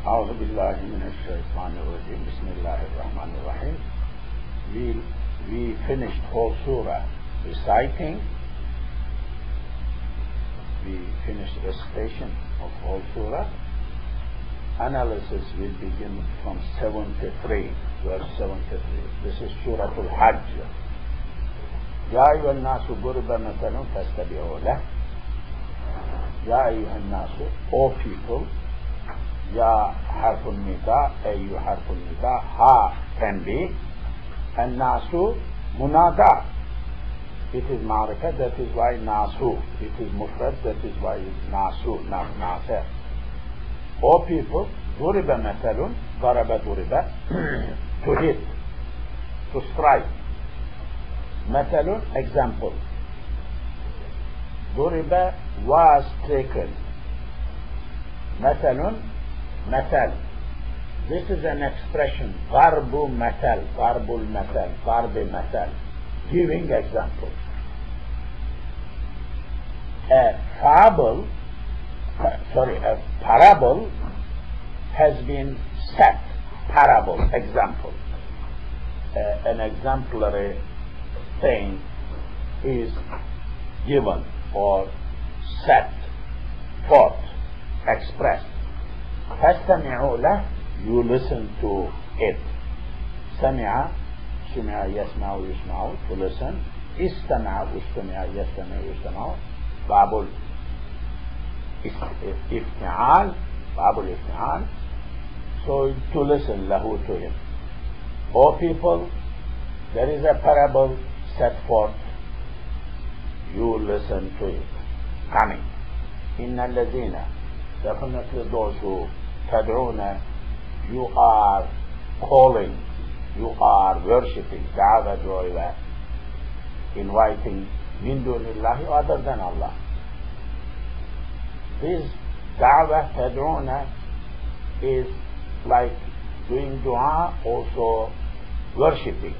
أعوذ بالله من الشيطان الرجيم. بسم الله الرحمن الرحيم. We finished whole surah reciting. We finished recitation of whole surah. Analysis will begin from 73, verse 73. This is sura22. يا أيها الناس ضرب مثل فاستمعوا له. يا أيها الناس, all people. يا حرف النداء, أي حرف النداء, ها تنبيه, الناس منادى. It is معرفة, that is why ناسو. It is مفرد, that is why ناسو, not ناسر. All people, ضرب مثل, ضرب ضرب, to hit, to strike. مثل, example. ضرب was taken. مثل, مثل. This is an expression. ضرب مثل, ضرب المثل, ضرب مثل. Giving example. A parable has been set. Parable, example. An exemplary thing is given or set forth, expressed. فاستمعوا له, you listen to it. سمع, سمع يسمع يسمع, to listen. استمع, استمع يستمع يستمع. باب الافتعال, باب الافتعال. So to listen له, to him. O people, there is a parable set forth. You listen to it. Coming. إن الذين, definitely those who تدعون, you are calling, you are worshipping, دعوة دعوة, inviting من دون الله, other than Allah. This دعوة تدعون is like doing dua, also worshipping.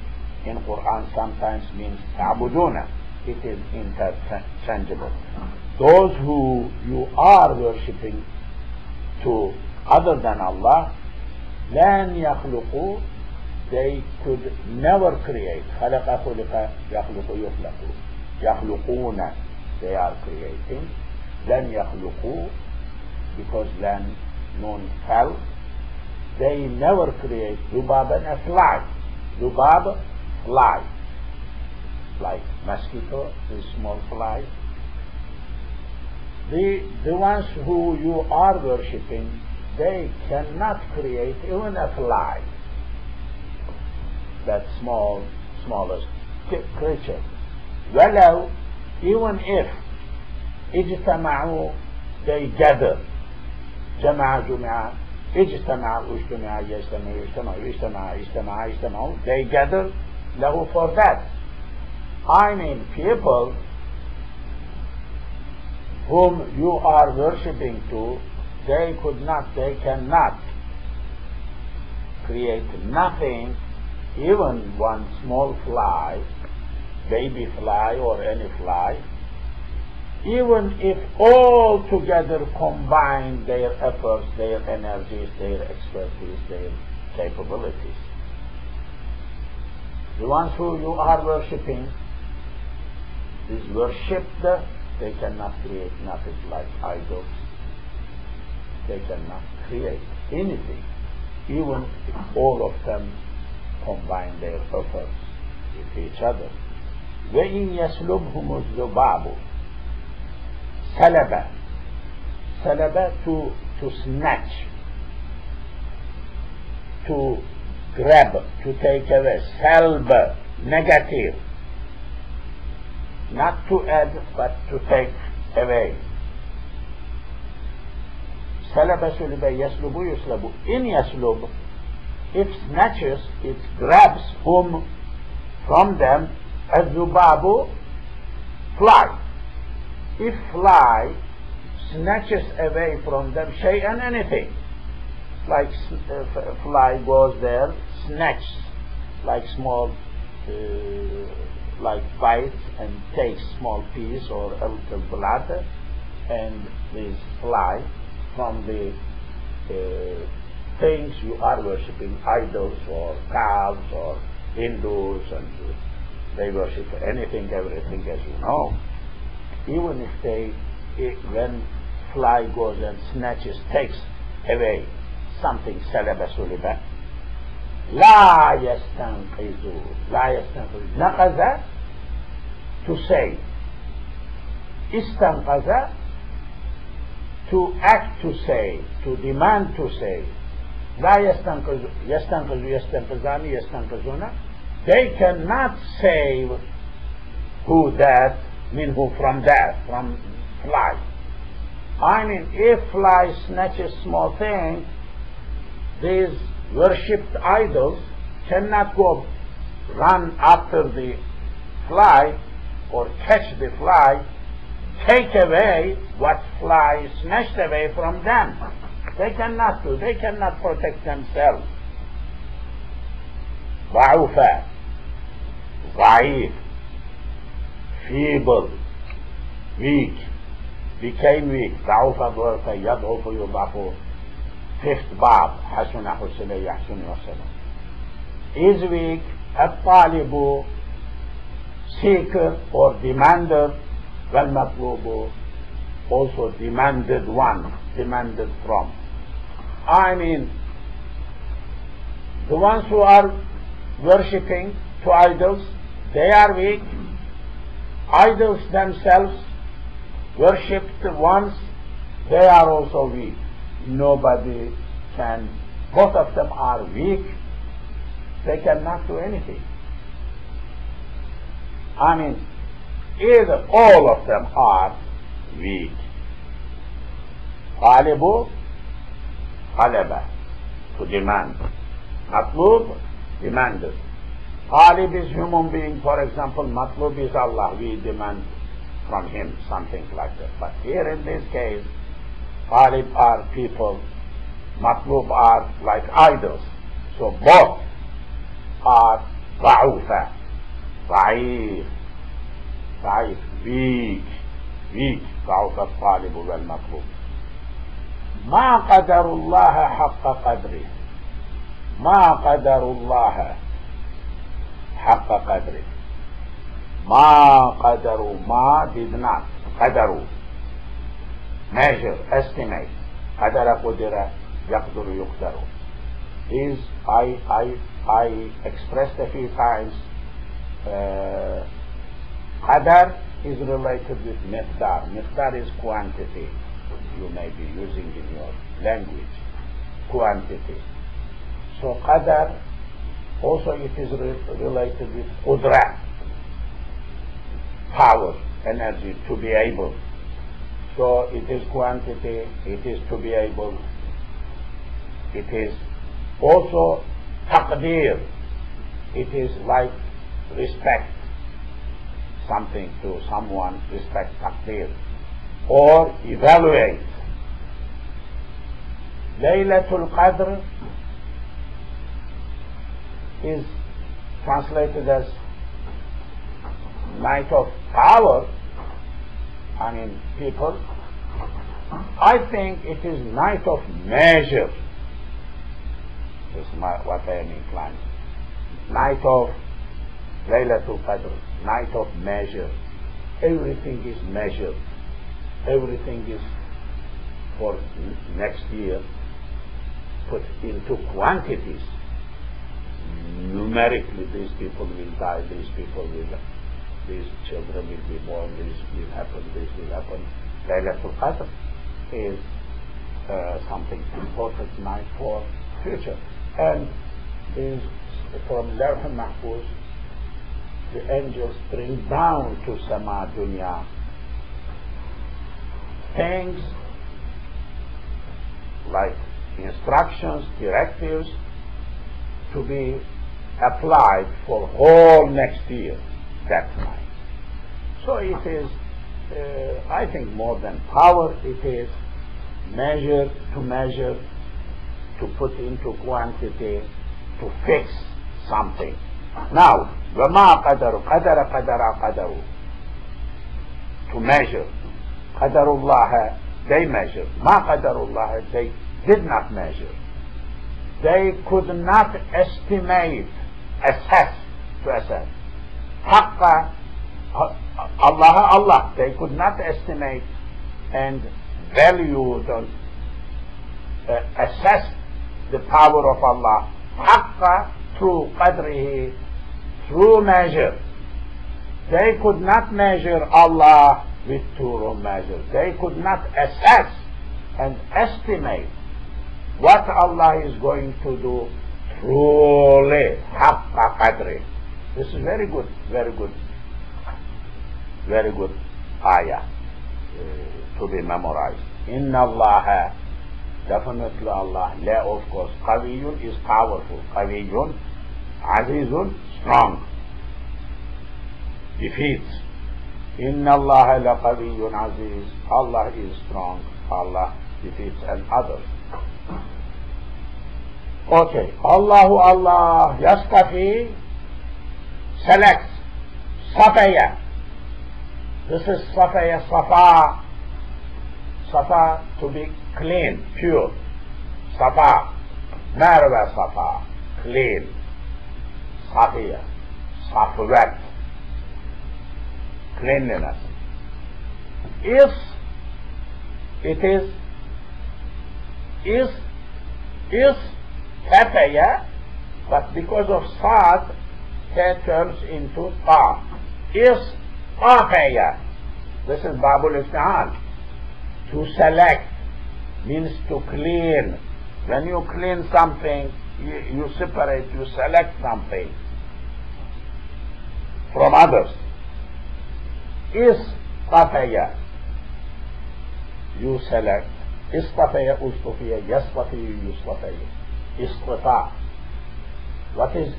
In Quran sometimes means تعبدون. It is interchangeable. Those who you are worshipping to other than Allah, لن يخلقوا, they could never create. خلق خلق يخلق يخلق, يخلقون, they are creating. لن يخلقوا, because لن nun fell, they never create. ذبابا, a fly. ذباب, fly. Like mosquito, the small fly. The ones who you are worshipping, they cannot create even a fly, that smallest creature. ولو, even if اجتمعوا, they gather. جمع جمع, اجتمع اجتمع يجتمع يجتمع يجتمع اجتمع اجتمعوا, they gather له, for that. I mean people whom you are worshipping to, they cannot create nothing, even one small fly, baby fly or any fly, even if all together combine their efforts, their energies, their expertise, their capabilities. The ones who you are worshipping is worshipped, they cannot create nothing, like idols. They cannot create anything, even if all of them combine their efforts with each other. وَإِنْ يَسْلُبْهُمُ الذُّبَابُ, سَلَبَ, سَلَبَ, to snatch, to grab, to take away. Salb, negative, not to add but to take away. Salaba suliba yaslubu yuslabu. In yaslub, if snatches, it grabs from them, az-zubabu, fly. If fly snatches away from them shay'an, anything, like fly goes there, snatch, like small, like bites and takes small piece or a little blood, and this fly from the things you are worshipping, idols or calves or Hindus, and they worship anything, everything, as you know. Even if when fly goes and snatches, takes away something, سلب سلب, لا يستنقذ, لا يستنقذ, نقذ, to say, استنقذ, to act, to say, to demand, to say. لا يستنقذ, يستنقذ, يستنقذان, يستنقذون. They cannot save who that, mean who, from that, from fly. I mean, if fly snatches small thing, these worshipped idols cannot go run after the fly or catch the fly, take away what fly snatched away from them. They cannot do, they cannot protect themselves. ضعف, ضعيف, feeble, weak, became weak. ضعف ضعف يضعف يضعف. Fifth bab, حسن حسن يحسن وسلم. Is weak, الطالب, seeker or demander, والمطلوب, also demanded one, demanded from. I mean, the ones who are worshipping to idols, they are weak. Idols themselves, worshipped ones, they are also weak. Nobody can, both of them are weak. They cannot do anything. I mean, either all of them are weak. طالب, طلب, to demand. Matlub, demanded. Talib is human being, for example. Matlub is Allah. We demand from him something like that. But here in this case, Talib are people, Matlub are like idols. So both are ضعوفة, ضعيف, ضعيف, weak, weak. ضعف الطالب والمطلوب. ما قدر الله حق قدره. ما قدر الله حق قدره. ما قدروا, ما did not, قدروا, measure, estimate. قدر قدر, يقدر يقدر. Is I expressed a few times, qadar is related with miqdar. Miqdar is quantity. You may be using in your language, quantity. So qadar also it is related with qudra, power, energy, to be able. So it is quantity, it is to be able, it is also taqdeer, it is like respect something to someone, respect, taqdeer, or evaluate. Laylatul Qadr is translated as night of power. I mean, people, I think it is night of measure. This is what I am inclined. Night of Laylatul Qadr, night of measure. Everything is measured. Everything is for next year put into quantities. Numerically, these people will die, these children will be born, this will happen, this will happen. Laylatul Qadr is something important night for future. And is from Lawh al-Mahfuz, the angels bring down to Sama Dunya things like instructions, directives to be applied for whole next year, that night. So it is, I think, more than power, it is measure, to put into quantity, to fix something. Now, وَمَا قَدَرُ قَدَرَ قَدَرَ قَدَرُ, to measure. قَدَرُ اللَّهَ, they measured. مَا قَدَرُ اللَّهَ, they did not measure. they could not estimate, assess, to assess. Haqqa, Allah, they could not estimate and value, assess the power of Allah. Haqqa, through qadrihi, through measure. They could not measure Allah with true measure. They could not assess and estimate what Allah is going to do truly. Haqqa qadri. This is very good, very good, very good ayah to be memorized. Inna Allah, definitely Allah, la, of course, qawiyyun is powerful, qawiyyun, azizun, strong, defeats. Inna Allah la qawiyyun aziz, Allah is strong, Allah defeats and others. Okay, Allah yastafi, selects, safaya. This is safaya, safa to be clean, pure. Safa, marwa safa, clean. Safiya, safwat, cleanliness. If it is safaya, but because of sad, it turns into ta. Is safaya. This is babul iftihal. To select means to clean. When you clean something, you separate, you select something from others. Is safaya. You select. Istafaya, ustufiya, yastafiyu, yustafiyu. Istifa. What is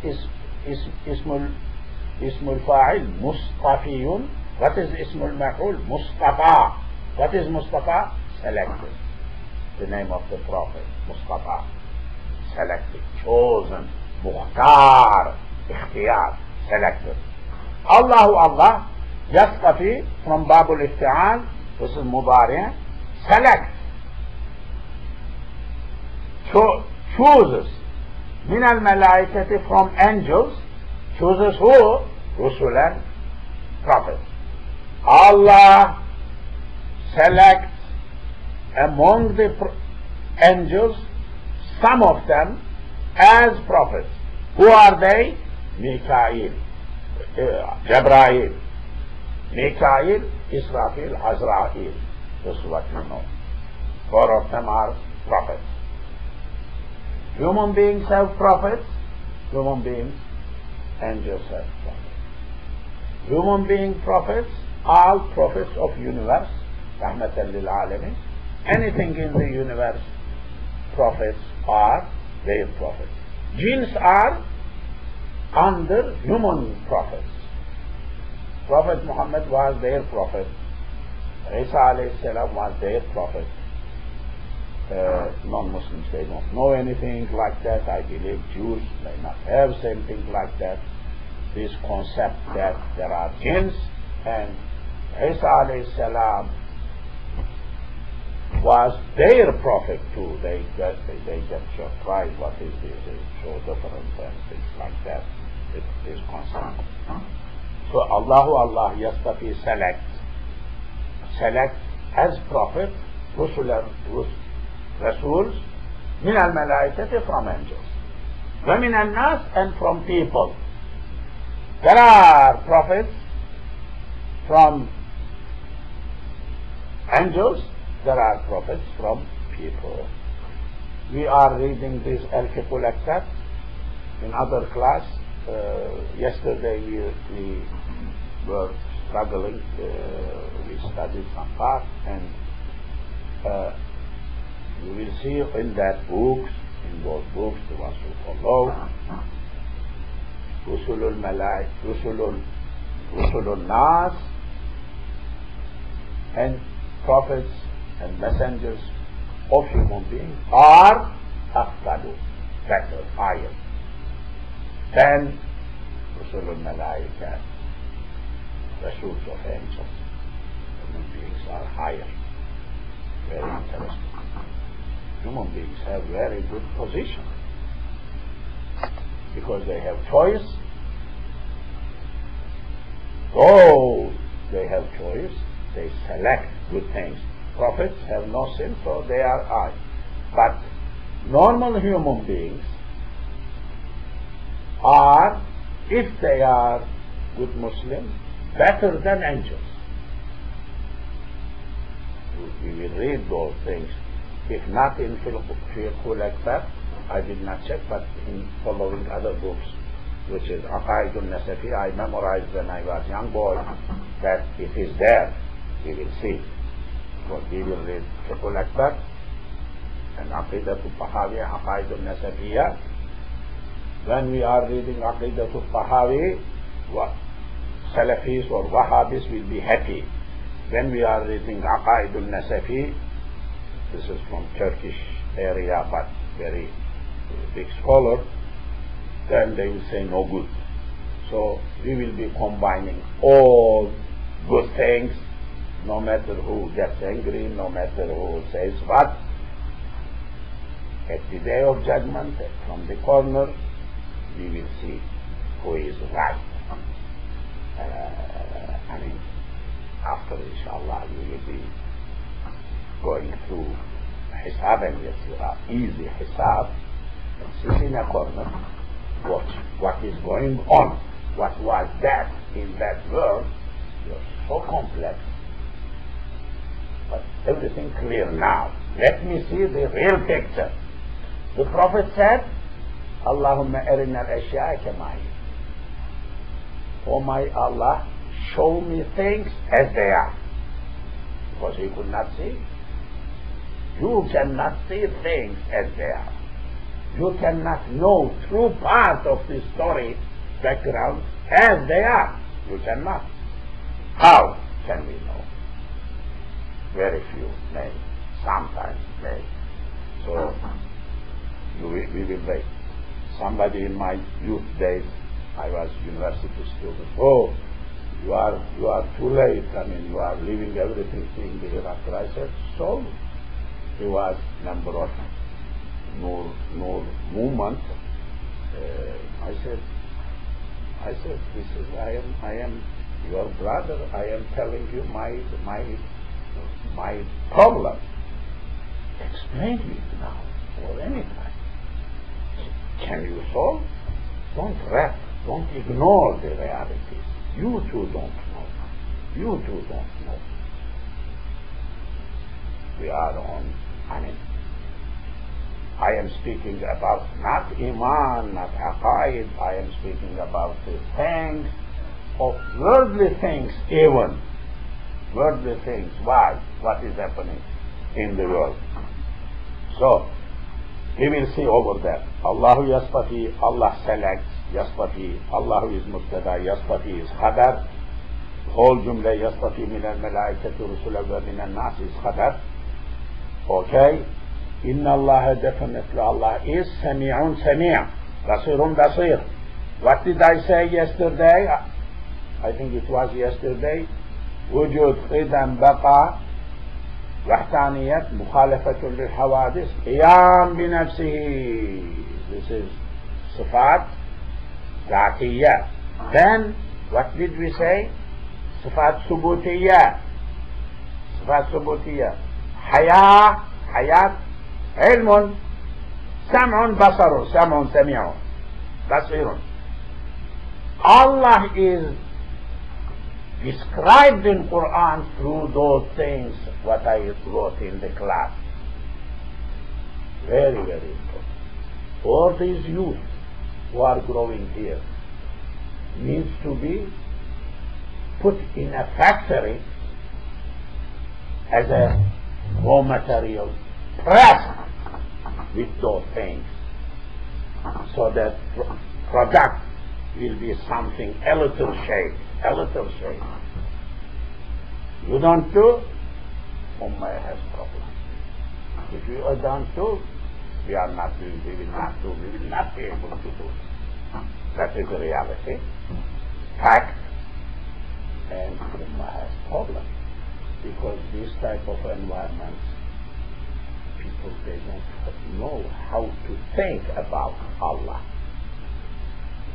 ismul fa'il? Mustafiyun. What is ismul maf'ul? Mustafa. What is Mustafa? Selected. The name of the Prophet. Mustafa. Selected. Chosen. Mukhtar. Ikhtiyar. Selected. Allah. Yastafi from Babul Ifti'al. This is Mudari. Select. Chooses. Min al-malaikati from angels. Chooses who? Rusulan. Prophets. Allah selects among the angels some of them as prophets. Who are they? Mikail, Jabrail, Mikail, Israfil, Azrail. This is what you know. 4 of them are prophets. Human beings have prophets. Human beings, angels have prophets. Human being prophets, all prophets of universe. Rahmatan lil alamin. Anything in the universe, prophets are their prophets. Jinns are under human prophets. Prophet Muhammad was their prophet. Isa alayhi salam was their prophet. Non-Muslims, they don't know anything like that. I believe Jews may not have something like that. This concept that there are jinns, and Isa alayhi salam was their prophet too. They get surprised, what is this? It's so different and things like that. It is concept. So Allah yastafi, select as prophet Rasuls min al-malaikati, from angels, wa min al-nas, and from people. There are prophets from angels, there are prophets from people. We are reading this Al-Fiqhul Akbar in other class. Yesterday we were struggling, we studied some part, and you will see in that books, in those books, the ones who follow, Rusulul Malaik, Rusulul Nas, and prophets and messengers of human beings are afdalu, better, higher than Rusulul Malaika, Rasuls of angels. Human beings are higher. Very interesting. Human beings have very good position. because they have choice. Though they have choice, they select good things. Prophets have no sin, so they are high. But normal human beings are, if they are good Muslims, better than angels. We will read those things. If not in Fiqhul Akbar, I did not check, but in following other books, which is Aqaidun Nasafi, I memorized when I was young boy, that it is there. We will see. So we will read Fiqhul Akbar and Aqidatul Tahawi, Aqaidun Nasafiya. When we are reading Aqidatul Tahawi, Salafis or Wahhabis will be happy. When we are reading Aqaidul Nasafi, this is from Turkish area, but very big scholar, then they will say no good. So we will be combining all good things, no matter who gets angry, no matter who says what. At the day of judgment, from the corner, we will see who is right. After inshallah we will be going through Hisab and Yasira, easy Hisab, and sit in a corner, watch what is going on, what was that in that world. You're so complex, but everything clear now. Let me see the real picture. The Prophet said, Allahumma arina al-ashya'a kama hiya. Oh my Allah, show me things as they are. Because he could not see. You cannot see things as they are. You cannot know true part of the story, background, as they are. You cannot. How can we know? Very few, maybe. Sometimes, maybe. So, we will wait. Somebody in my youth days, I was university student. Oh, you are too late. I mean, you are leaving everything in the hereafter. I said, so he was member of Nur movement. I said, this is I am your brother. I am telling you my problem. Explain it now or any time. Can you solve? Don't rap. Don't ignore the realities. You too don't know. You too don't know. We are on, I am speaking about not Iman, not Aqaid. I am speaking about the things of worldly things even. Worldly things. Why? What is happening in the world? So, we will see over there. Allahu Yasfati, Allah selects, Yasfati, Allahu is Mubtada, Yasfati is Khadar. Whole Jumla Yasfati min al-malaikati rusula wa min al-nas is Khadar. Okay? Inna Allah, definitely Allah is Sami'un Sami', Basirun Basir. What did I say yesterday? I think it was yesterday. Wujud Qidam Baqa وحدانية مخالفة للحوادث قيام بنفسه. This is صفات ذاتية. Then what did we say? صفات ثبوتية. صفات ثبوتية. حياة علم سمع بصر سمع سميع بصير. Allah is described in Quran through those things what I wrote in the class. Very, very important. All these youth who are growing here needs to be put in a factory as a raw material, pressed with those things, so that product will be something a little shape. You don't do, Ummah has problem. If you don't do, we will not be able to do. That is the reality, fact, and Ummah has problem. Because this type of environments, people, they don't know how to think about Allah.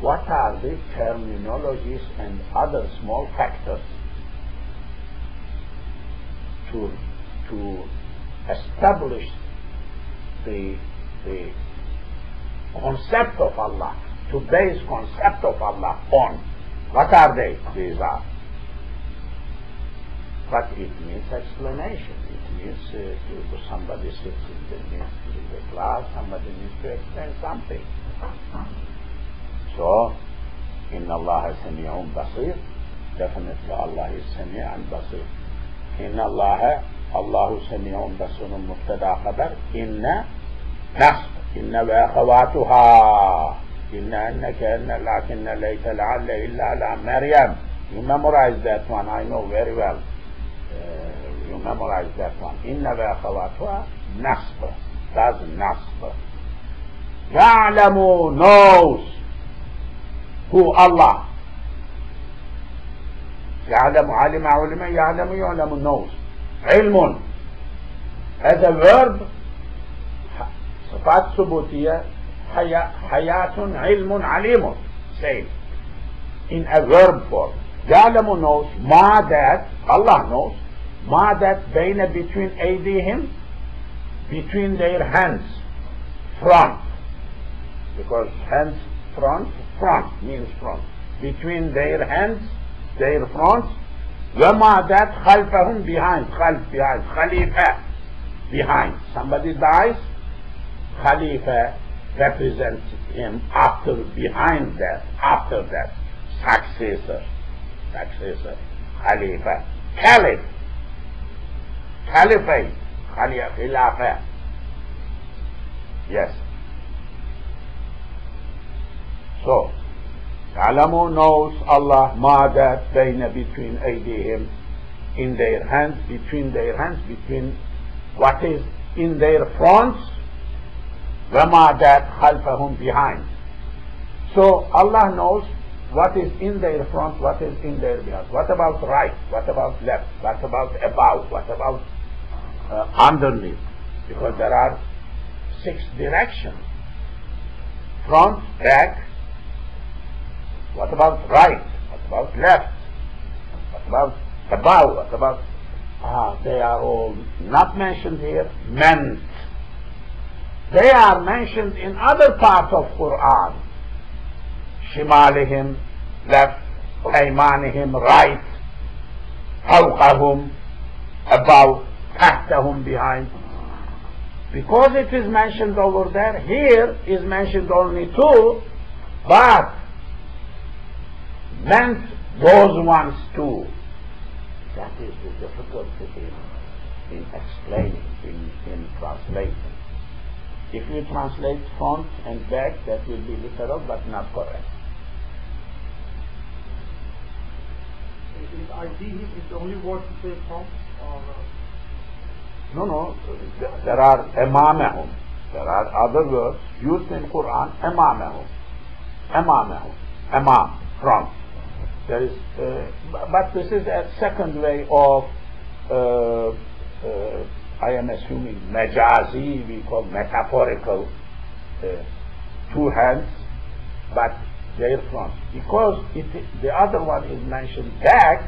what are the terminologies and other small factors to establish the concept of Allah, to base concept of Allah on. What are they? These are. But it needs explanation. It needs to somebody sits in the class, somebody needs to explain something. So, Inna Allah Sami'un Basir. Definitely Allah is Sami' and Basir. Inna Allah, Allahu Sami'un Basirun Mubtada Khabar. Inna Nasb. Inna wa akhawatuha. Inna annaka inna lakinna laysa la'alla illa ala Maryam. You memorize that one, I know very well. You memorize that one. Inna wa akhawatuha Nasb. That's Nasb. Ya'lamu knows. Who? Allah. يعلم علم علم يعلم يعلم knows. علم as a verb صفات ثبوتية حياة علم عليم same in a verb form. يعلم knows ما that Allah knows ما that بين between أيديهم between their hands front because hands front means front between their hands their front وما that خلفهم behind خليفة behind somebody dies Khalifa represents him behind that after that successor Khalifa Caliphate Khilafah yes. So, Alamu knows Allah ma that bayna between aydihim in their hands, between what is in their fronts, wa ma that khalfahum behind. So Allah knows what is in their front, what is in their behind. What about right? What about left? What about above? What about underneath? Because there are 6 directions. Front, back. What about right? What about left? What about above? What about... they are all not mentioned here, meant. They are mentioned in other parts of Quran. Shimalihim, left, Aymanihim, right, Fawqahum, above, Tahtahum, behind. Because it is mentioned over there, here is mentioned only 2, but meant those ones too. That is the difficulty in explaining, in translating. If you translate front and back, that will be literal but not correct. Is ID is the only word to say front? Or No. There are amamahum. There are other words used in Quran. Amamahum. Amam, front. There is, but this is a second way of, I am assuming, majazi, we call metaphorical, 2 hands, but their front. Because the other one is mentioned back,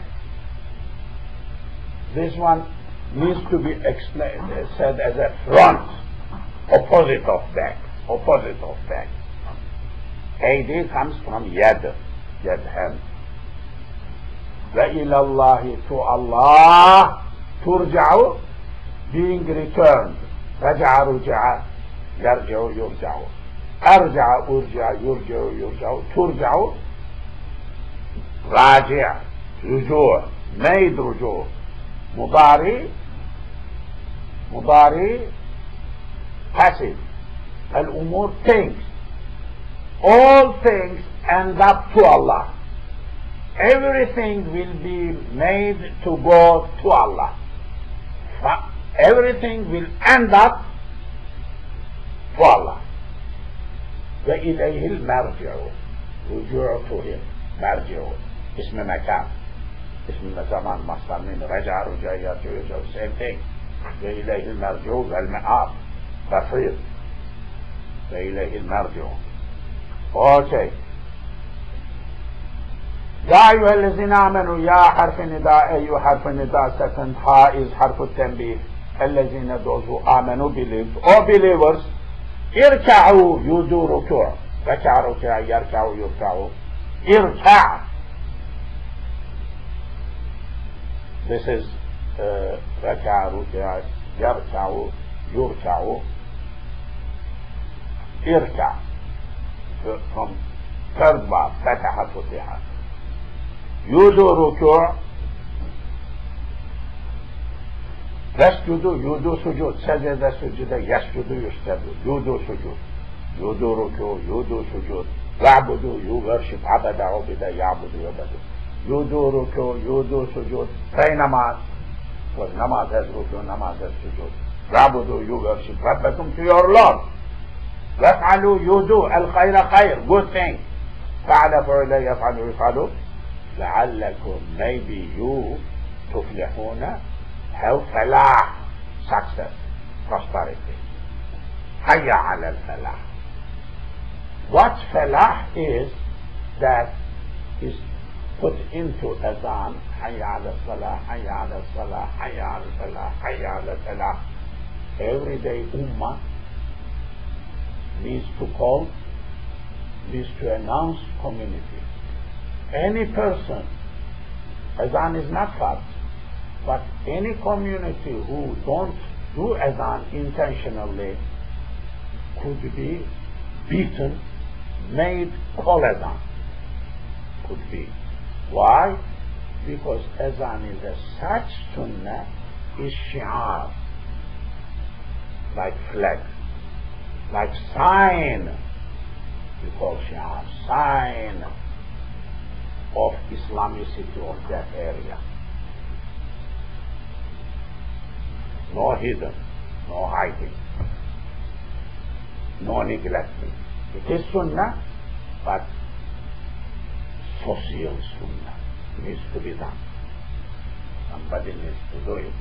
this one needs to be explained, said as a front, opposite of back. AD comes from yad hand. وَإِلَى اللَّهِ to Allah تُرْجَعُ being returned رَجَعَ رُجَعَ يَرْجَعُ يُرْجَعُ أَرْجَعَ أُرْجَعَ يُرْجَعُ يُرْجَعُ تُرْجَعُ راجع رجوع made رجوع مضاري passive الأمور things all things end up to Allah. Everything will be made to go to Allah. Everything will end up to Allah. وإليه المرجع رجوع to him مرجع اسم مكان اسم زمان مصدر من رجع رجع يرجع same thing. وإليه المرجع والمآب بصير وإليه المرجع. Okay. يا أيها الذين آمنوا يا حرف نداء أي حرف نداء second ha is حرف التنبيه الذين those who آمنوا believe or believers اركعوا you do ركوع ركع ركع يركعوا يركعوا اركع this is ركع ركع يركعوا يركعوا اركع from third verb فتح فتح يدو ركوع يسجد يدو سجود سجد سجد يسجد يسجد يدو سجود يدو ركوع يدو سجود يعبد يورشب عبد عبد يعبد يعبد يدو ركوع يدو سجود pray namaz because namaz has ركوع namaz has سجود يعبد يورشب ربكم to your Lord يفعلوا يدو الخير خير good thing فعل فعل يفعل يفعل لعلكم maybe you تفلحون have فلاح success prosperity حي على الفلاح what فلاح is that is put into adhan حي على الصلاة حي على الصلاة حي على الفلاح حي على الفلاح everyday ummah needs to call needs to announce community. Any person, Azan is not fard, but any community who don't do Azan intentionally could be beaten, made call Azan. Could be. Why? Because Azan is a such sunnah, is shi'ar, like flag, like sign. We call shi'ar, sign of Islamicity of that area. No hidden, no hiding, no neglecting. It is sunnah, but social sunnah needs to be done. Somebody needs to do it.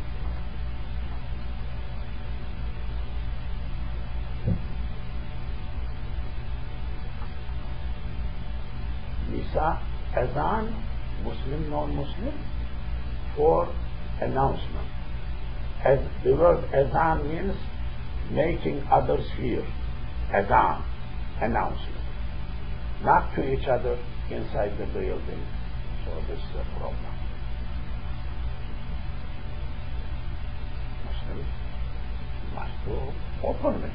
Nisa, Azan, Muslim, non-Muslim, for announcement. As the word Azan means making others hear. Azan, announcement. Not to each other inside the building. So this is a problem. Muslims must do openly.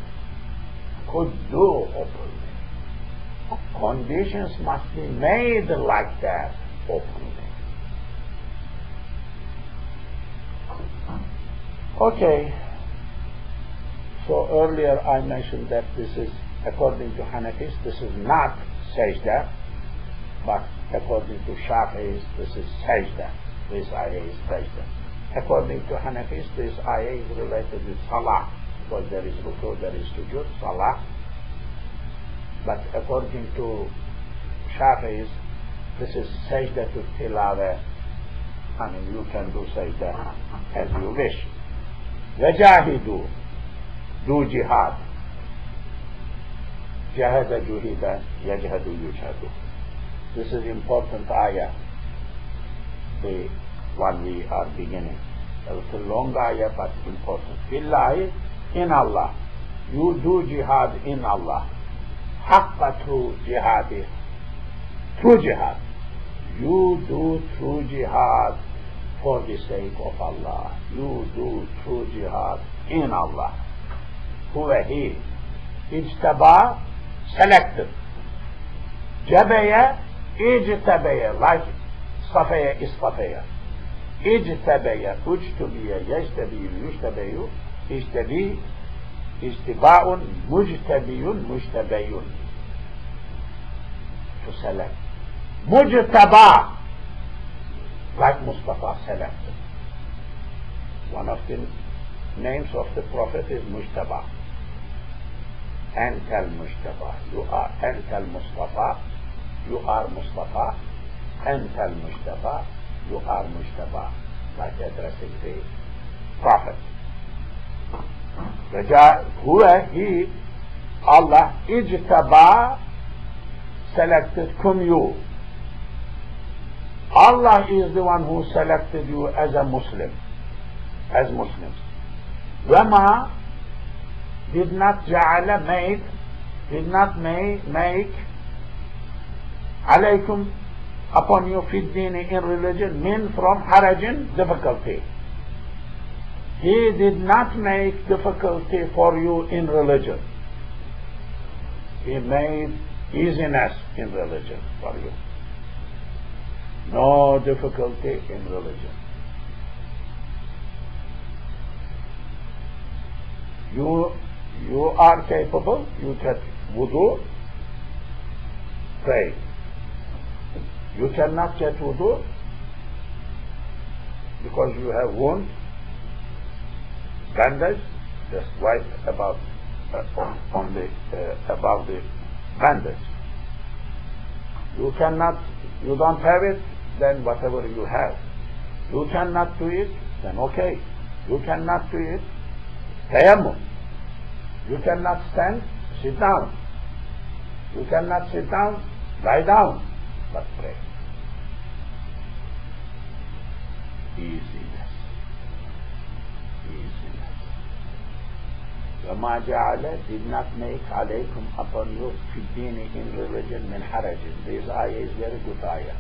Could do openly. Conditions must be made like that openly. Okay. So earlier I mentioned that this is, according to Hanafis, this is not sajda, but according to Shafi'is, this is sajda. This ayah is sajda. According to Hanafis, this ayah is related with salah, because there is ruku, there is sujood, salah. But according to Shafi'is, this is sajda to tilawah. I mean, you can do sajda as you wish. Wajahidu, do jihad. Jahada juhida, yajhadu yujhadu. This is important ayah, the one we are beginning. It's a long ayah, but important. Billahi, in Allah. You do jihad in Allah. Haqqa through jihad. True jihad. You do true jihad for the sake of Allah. You do true jihad in Allah. Huwa he. Ijtaba, selected. Jabaya, ijtabaya, like safaya, istafaya. Ijtabaya, ujtubiya, yajtabiyu, yujtabayu, ijtabi, ijtiba'un, mujtabiyun, mujtabayun. To select. Mujtaba, like Mustafa, selected. One of the names of the Prophet is Mujtaba. Antal Mujtaba. You are Antal Mustafa. You are Mustafa. Antal Mujtaba. You are Mujtaba. Like addressing the Prophet. Huwa, he, Allah, ijtaba, selected kum you. Allah is the one who selected you as a Muslim, as Muslims. Wama did not ja'ala made, did not make alaykum upon you fid dini in religion, min from harajin, difficulty. He did not make difficulty for you in religion. He made easiness in religion for you. No difficulty in religion. You are capable, you get wudu, pray. You cannot get wudu because you have wound, bandage, just wipe about above the bandage. You don't have it, then whatever you have. You cannot do it, then okay. You cannot do it, tayammum. You cannot stand, sit down. You cannot sit down, lie down, but pray. Easiness. Easiness. وَمَا جَعَلَ did not make عَلَيْكُمْ upon you فِي الدِّينِ in religion min harajin. This ayah is very good ayah.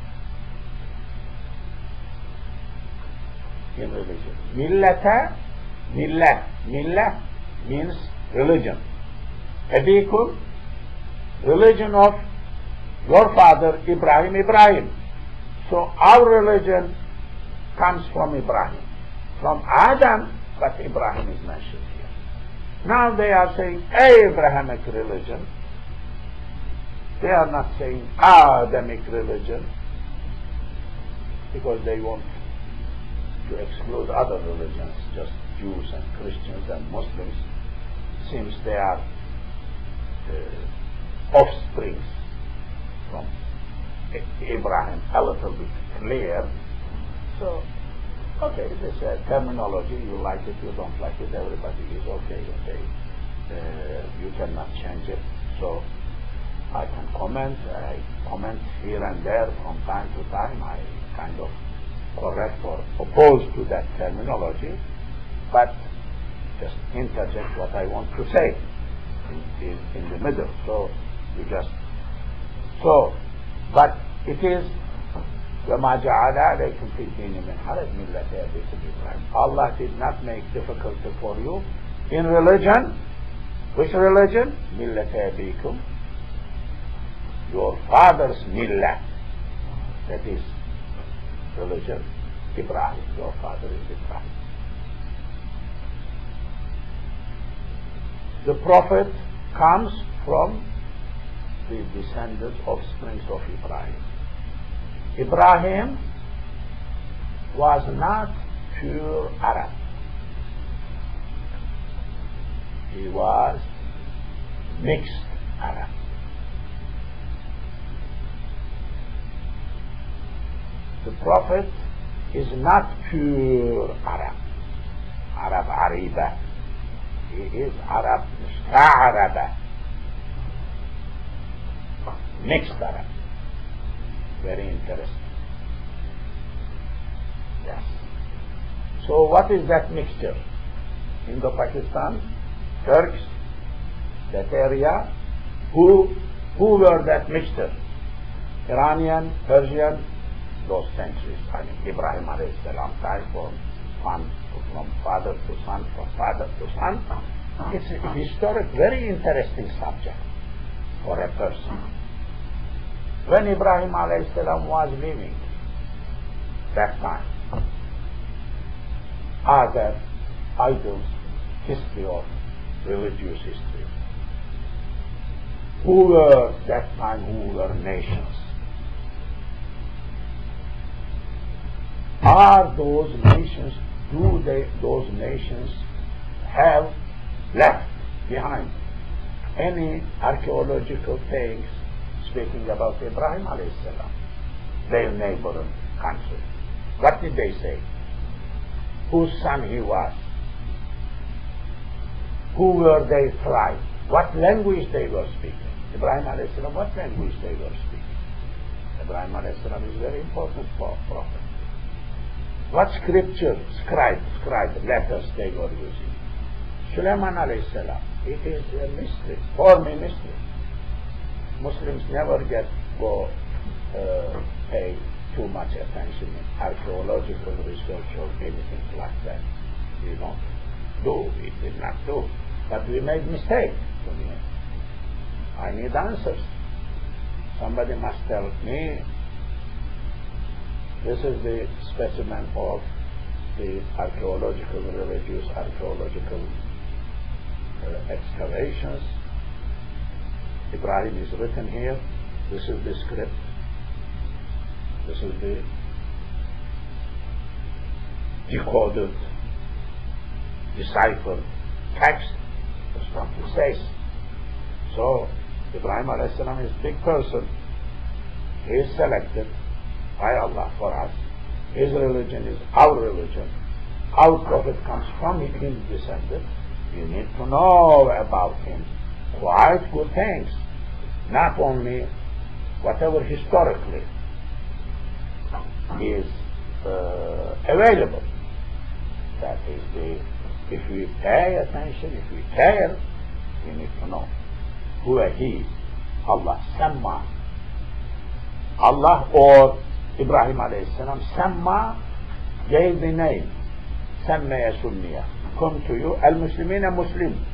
In religion. Millah means religion. Abikum, religion of your father Ibrahim. So our religion comes from Ibrahim. From Adam, but Ibrahim is mentioned here. Now they are saying Abrahamic religion. They are not saying Adamic religion because they want to exclude other religions, just Jews and Christians and Muslims. Seems they are offsprings from Abraham, a little bit clear. So, okay, this terminology, you like it, you don't like it, everybody is okay. You cannot change it. So, I can comment, I comment here and there from time to time. I kind of correct or oppose to that terminology, but just interject what I want to say in the middle. So you just but it is وَمَا جَعَلَ عَلَيْكُمْ فِي الدِّينِ مِنْ حَرَجٍ مِلَّةَ أَبِيكُمْ إِبْرَاهِيمَ. Allah did not make difficulty for you in religion. Which religion? مِلَّةَ أَبِيكُمْ, your father's millah. That is religion. Ibrahim, your father is Ibrahim. The Prophet comes from the descendants, offsprings of Ibrahim. Ibrahim was not pure Arab. He was mixed Arab. The Prophet is not pure Arab. Arab Ariba. He is Arab Musta'araba. Mixed Arab. Very interesting. Yes. So what is that mixture? Indo-Pakistan, Turks, that area, who were that mixture? Iranian, Persian, those centuries. I mean, Ibrahim alayhi salam died from father to son, from father to son. It's a historic, very interesting subject for a person. When Ibrahim alayhi salam was living, that time, other idols, history of religious history, who were that time, who were nations? Are those nations, those nations have left behind any archaeological things speaking about Ibrahim alayhi salam, their neighboring country? What did they say? Whose son he was? Who were they tribe? What language they were speaking? Ibrahim alayhi salam, what language they were speaking? Ibrahim alayhi salam is very important prophet. What scripture, scribe, letters they were using? Sulaiman alayhi salam. It is a mystery, for me mystery. Muslims never pay too much attention in archaeological research or anything like that. We don't do, we did not do. But we made mistakes. I need answers. Somebody must tell me. This is the specimen of the religious archaeological excavations. Ibrahim is written here. This is the script. This is the decoded, deciphered text. That's what he says. So, Ibrahim alayhi salam is a big person. He is selected by Allah for us. His religion is our religion. Our prophet comes from his descendant. You need to know about him quite good things. Not only whatever historically is available. That is if we pay attention, if we care, we need to know who he, Allah, Samma. Allah or Ibrahim alayhi salam, Samma gave the name, Samma Sunniya, come to you, Al-Muslimin a Muslim.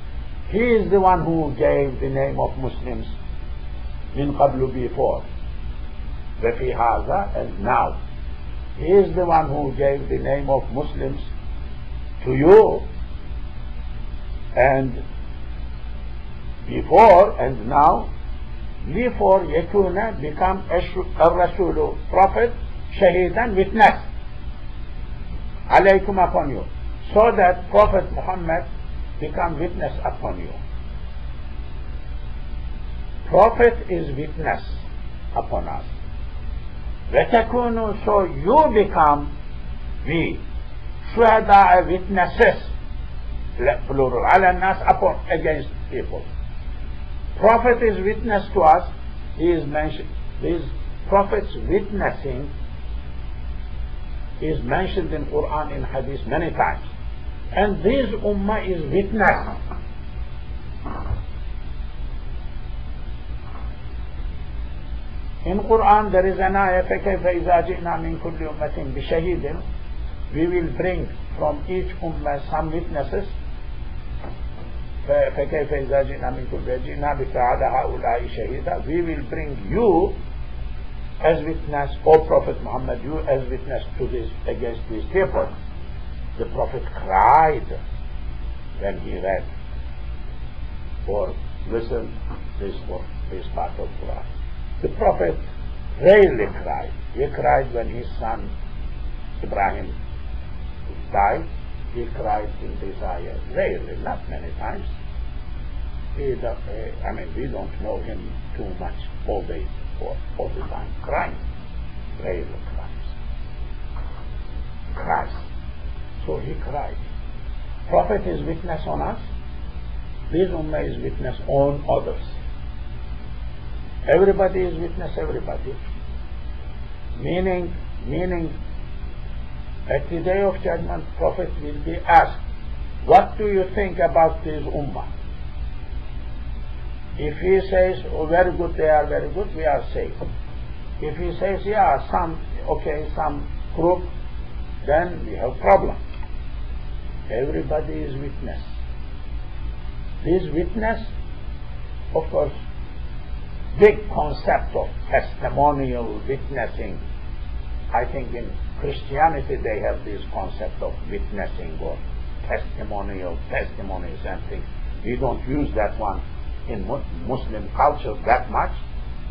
He is the one who gave the name of Muslims min qablu before, Wafi haza, and now. He is the one who gave the name of Muslims to you, and before and now. Before Yakuna become a prophet, shahidan, witness, alaykum upon you, so that Prophet Muhammad become witness upon you. Prophet is witness upon us. Vetakunu, so you become, we, shuhada, witnesses, plural, ala nas, upon, against people. Prophet is witness to us. He is mentioned. These prophets witnessing is mentioned in Quran, in Hadith many times. And this ummah is witness. In Quran there is an ayah, فَكَيْفَ إِذَا جِئْنَا مِنْ كُلِّ أُمَّةٍ بِشَهِيدٍ. We will bring from each ummah some witnesses. فكيف إذا جئنا منكم جئنا بك على هؤلاء شهيدا. We will bring you as witness, O Prophet Muhammad, you as witness to this, against these people. The Prophet cried when he read or listened this part of Quran. The Prophet rarely cried. He cried when his son Ibrahim died. He cried in this ayah, rarely, not many times. We don't know him too much all the time crying. Rarely cries. So he cried. Prophet is witness on us. This ummah is witness on others. Everybody is witness, everybody. Meaning, at the day of judgment, Prophet will be asked, what do you think about this ummah? If he says, oh, very good, they are very good, we are safe. If he says, yeah, some group, then we have problem. Everybody is witness. This witness, of course, big concept of testimonial witnessing. I think in Christianity they have this concept of witnessing or testimonies and things. We don't use that one in Muslim culture that much,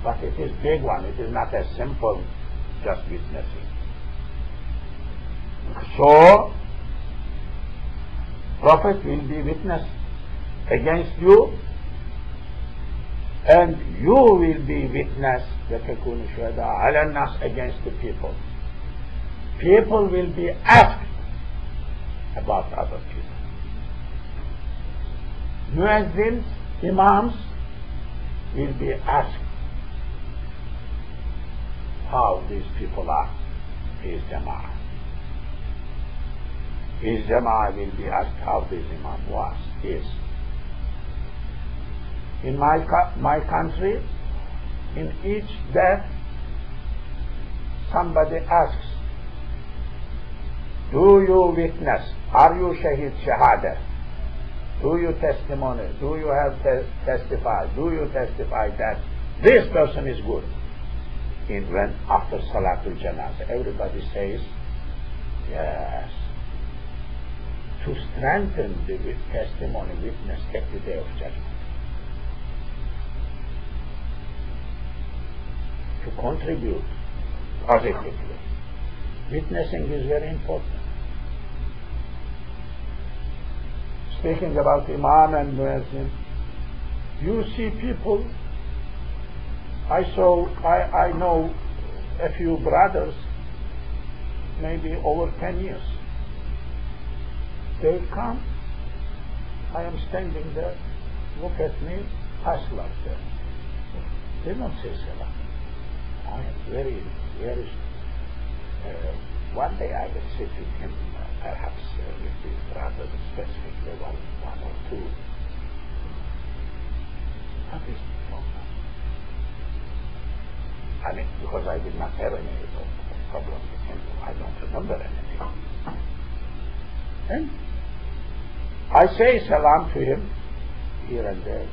but it is big one. It is not as simple just witnessing. So, Prophet will be witness against you, and you will be witness against the people. People will be asked about other people. Muezzins, imams will be asked how these people are. His Jama'ah. His Jama'ah will be asked how this Imam was, is. In my country, in each death, somebody asks, do you witness? Are you Shahid Shahada? Do you testimony? Do you have testify? Do you testify that this person is good? When after Salatul Janazah, everybody says, yes. To strengthen the testimony, witness at the day of judgment. To contribute positively. Witnessing is very important. Speaking about Imam and Muezzin, you see people, I know a few brothers, maybe over 10 years. They come, I am standing there, look at me, pass like that. They don't say salam. I am very, very, one day I will sit with him, perhaps with his brothers, specifically one or two. What is the problem? I mean, because I did not have any problem with him, I don't remember anything. And I say salam to him here and there.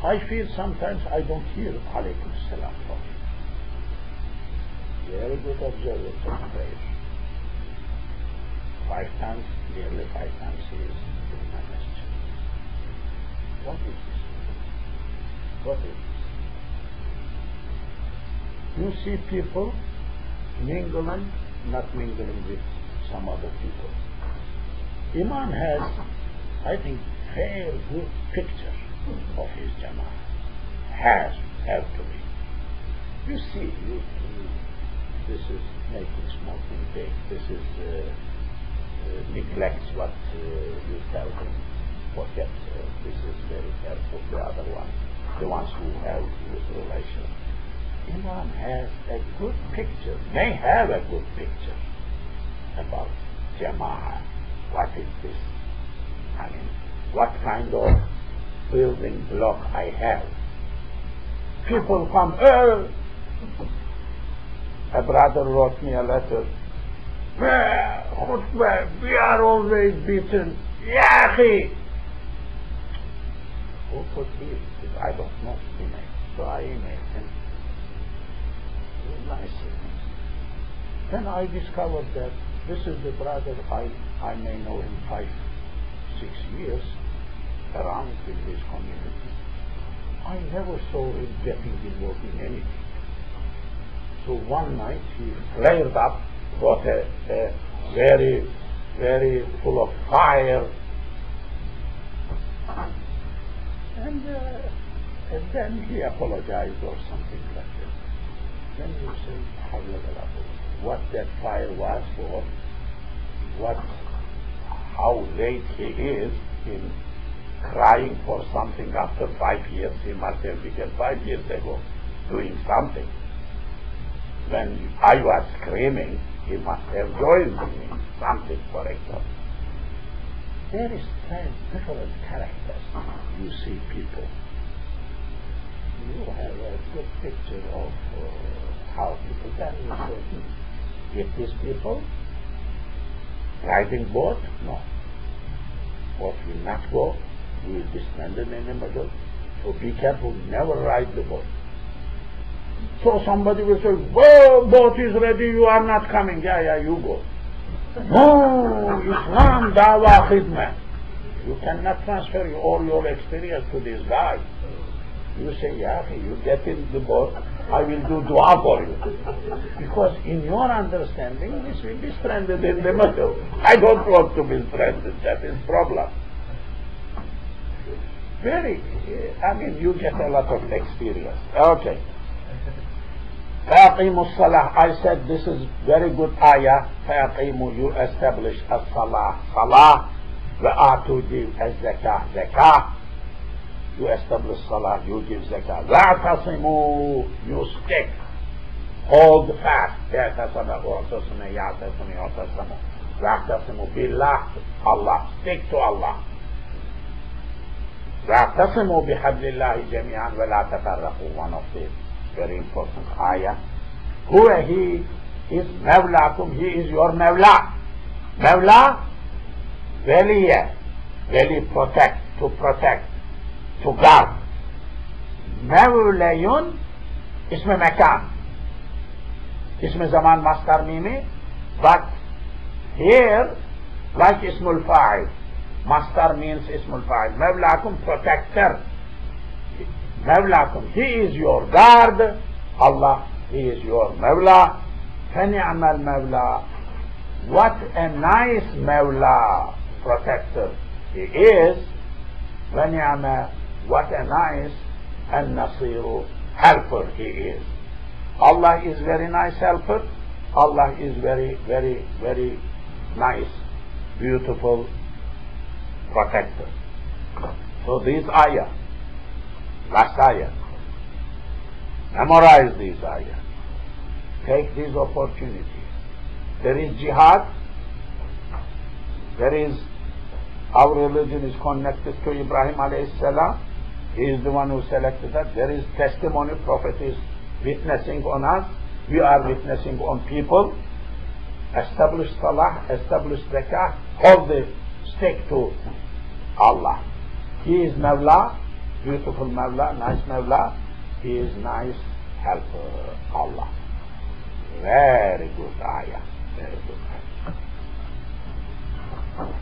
I feel sometimes I don't hear alaykum salam from him. Very good observance of prayer. 5 times, nearly 5 times he is in my masjid. What is this? What is this? You see people mingling, not mingling with some other people. Imam has, I think, very good picture of his Jama'ah. Have to be. You see, this is making smoking big. This is neglects what you tell him. Forget. This is very careful. The other one, the ones who have this relation. Imam has a good picture, may have a good picture about Jama'ah. What is this? I mean, what kind of building block I have? People come, a brother wrote me a letter. We are always beaten. Yahi! Who could he? I don't know. So I emailed him. Nice. Then I discovered that this is the brother I may know him 5, 6 years around in this community. I never saw him getting involved in anything. So one night he flared up, got a very, very full of fire, and then he apologized or something like that. Then you say, what that fire was for, how late he is in crying for something after 5 years. He must have begun 5 years ago doing something. When I was screaming, he must have joined me in something, for example. Very strange, different characters. You see people. You have a good picture of how people then you say, if these people riding boat, no. Boat will not go, we will be stranded in the middle. So be careful, never ride the boat. So somebody will say, well, boat is ready, you are not coming. Yeah, you go. No, Islam, dawah, khidmah. You cannot transfer all your experience to this guy. You say, yeah, you get in the boat, I will do dua for you. Because in your understanding, this will be stranded in the middle. I don't want to be stranded, that is problem. You get a lot of experience. Okay. فَأَقِيمُوا الصَّلَاةِ. I said this is very good ayah. فَأَقِيمُوا, you establish as-salah. Salah. وَآتُوا, give as-zakah. Zakah. You establish salah, you give zakah. لَا تَصِمُوا, you stick hold fast. واعتصموا بالله, Allah, stick to Allah. واعتصموا بحبل الله جميعا ولا تفرقوا, one of the very important ayah. Who he is Mawlakum, he is your Mawla. Mawla, Waliya, Wali protect, to guard. Mawlayun, isme mekan, isme zaman mastar mimi, but here, like ismul fa'il, mastar means ismul fa'il. Mawlakum, protector. Mawlakum, he is your guard. Allah, he is your Mawla. فَنِعْمَ الْمَوْلَى, what a nice Mawla, protector he is. وَنِعْمَ, what a nice النَّصِيرُ, helper he is. Allah is very nice helper. Allah is very, very, very nice, beautiful protector. So these ayah, last ayah, memorize these ayah. Take these opportunities. There is jihad. There is, our religion is connected to Ibrahim alayhi salam. He is the one who selected that. There is testimony. Prophet is witnessing on us. We are witnessing on people. Establish salah, establish zakah, hold the stick to Allah. He is Mawla, beautiful Mawla, nice Mawla. He is nice helper, Allah. Very good ayah, very good ayah.